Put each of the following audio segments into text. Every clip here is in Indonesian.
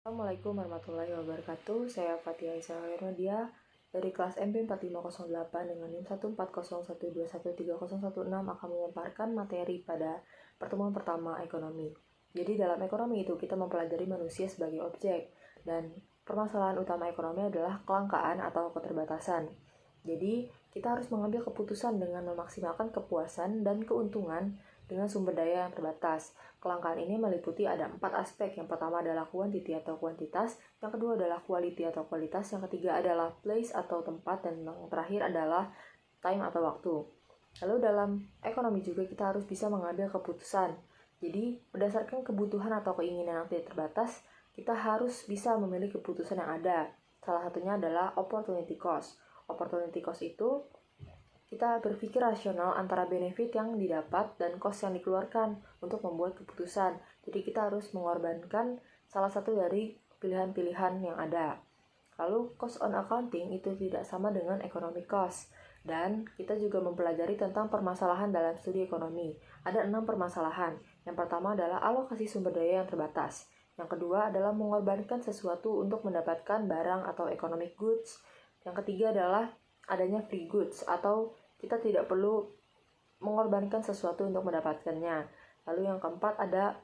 Assalamualaikum warahmatullahi wabarakatuh. Saya Fatia Isahirnadia dari kelas MP 4508 dengan NIM 14012130116 akan memaparkan materi pada pertemuan pertama ekonomi. Jadi dalam ekonomi itu kita mempelajari manusia sebagai objek, dan permasalahan utama ekonomi adalah kelangkaan atau keterbatasan. Jadi kita harus mengambil keputusan dengan memaksimalkan kepuasan dan keuntungan dengan sumber daya yang terbatas. Kelangkaan ini meliputi ada 4 aspek. Yang pertama adalah quantity atau kuantitas, yang kedua adalah quality atau kualitas, yang ketiga adalah place atau tempat, dan yang terakhir adalah time atau waktu. Lalu dalam ekonomi juga kita harus bisa mengambil keputusan. Jadi berdasarkan kebutuhan atau keinginan yang tidak terbatas, kita harus bisa memilih keputusan yang ada. Salah satunya adalah opportunity cost. Opportunity cost itu kita berpikir rasional antara benefit yang didapat dan cost yang dikeluarkan untuk membuat keputusan. Jadi kita harus mengorbankan salah satu dari pilihan-pilihan yang ada. Lalu cost on accounting itu tidak sama dengan economic cost. Dan kita juga mempelajari tentang permasalahan dalam studi ekonomi. Ada 6 permasalahan. Yang pertama adalah alokasi sumber daya yang terbatas. Yang kedua adalah mengorbankan sesuatu untuk mendapatkan barang atau economic goods. Yang ketiga adalah adanya free goods atau kita tidak perlu mengorbankan sesuatu untuk mendapatkannya. Lalu yang keempat ada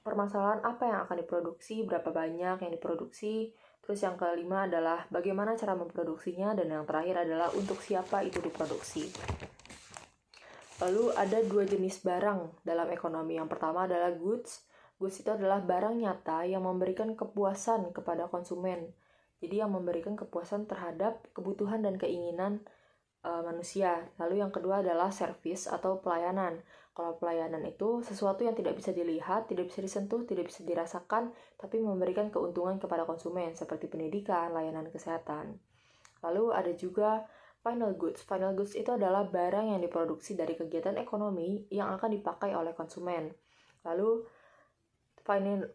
permasalahan apa yang akan diproduksi, berapa banyak yang diproduksi. Terus yang kelima adalah bagaimana cara memproduksinya, dan yang terakhir adalah untuk siapa itu diproduksi. Lalu ada 2 jenis barang dalam ekonomi. Yang pertama adalah goods. Goods itu adalah barang nyata yang memberikan kepuasan kepada konsumen. Jadi yang memberikan kepuasan terhadap kebutuhan dan keinginan manusia. Lalu yang kedua adalah service atau pelayanan. Kalau pelayanan itu sesuatu yang tidak bisa dilihat, tidak bisa disentuh, tidak bisa dirasakan, tapi memberikan keuntungan kepada konsumen seperti pendidikan, layanan kesehatan. Lalu ada juga final goods. Final goods itu adalah barang yang diproduksi dari kegiatan ekonomi yang akan dipakai oleh konsumen. Lalu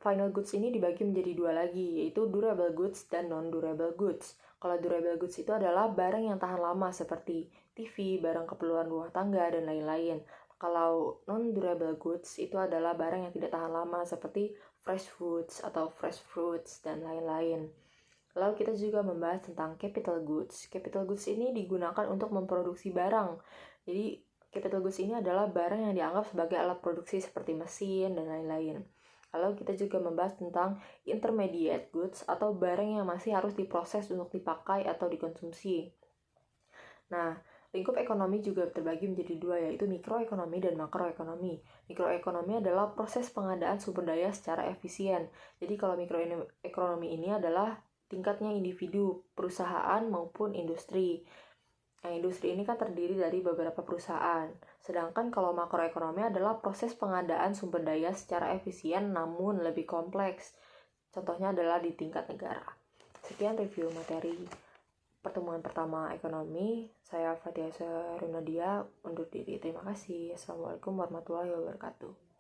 final goods ini dibagi menjadi 2 lagi, yaitu durable goods dan non-durable goods. Kalau durable goods itu adalah barang yang tahan lama seperti TV, barang keperluan rumah tangga, dan lain-lain. Kalau non-durable goods itu adalah barang yang tidak tahan lama seperti fresh foods atau fresh fruits, dan lain-lain. Lalu kita juga membahas tentang capital goods. Capital goods ini digunakan untuk memproduksi barang. Jadi capital goods ini adalah barang yang dianggap sebagai alat produksi seperti mesin dan lain-lain. Lalu kita juga membahas tentang intermediate goods atau barang yang masih harus diproses untuk dipakai atau dikonsumsi. Nah, lingkup ekonomi juga terbagi menjadi 2, yaitu mikroekonomi dan makroekonomi. Mikroekonomi adalah proses pengadaan sumber daya secara efisien. Jadi kalau mikroekonomi ini adalah tingkatnya individu, perusahaan maupun industri. Nah, industri ini kan terdiri dari beberapa perusahaan. Sedangkan kalau makroekonomi adalah proses pengadaan sumber daya secara efisien namun lebih kompleks. Contohnya adalah di tingkat negara. Sekian review materi pertemuan pertama ekonomi. Saya Fatia Isahirnadia undur diri. Terima kasih. Assalamualaikum warahmatullahi wabarakatuh.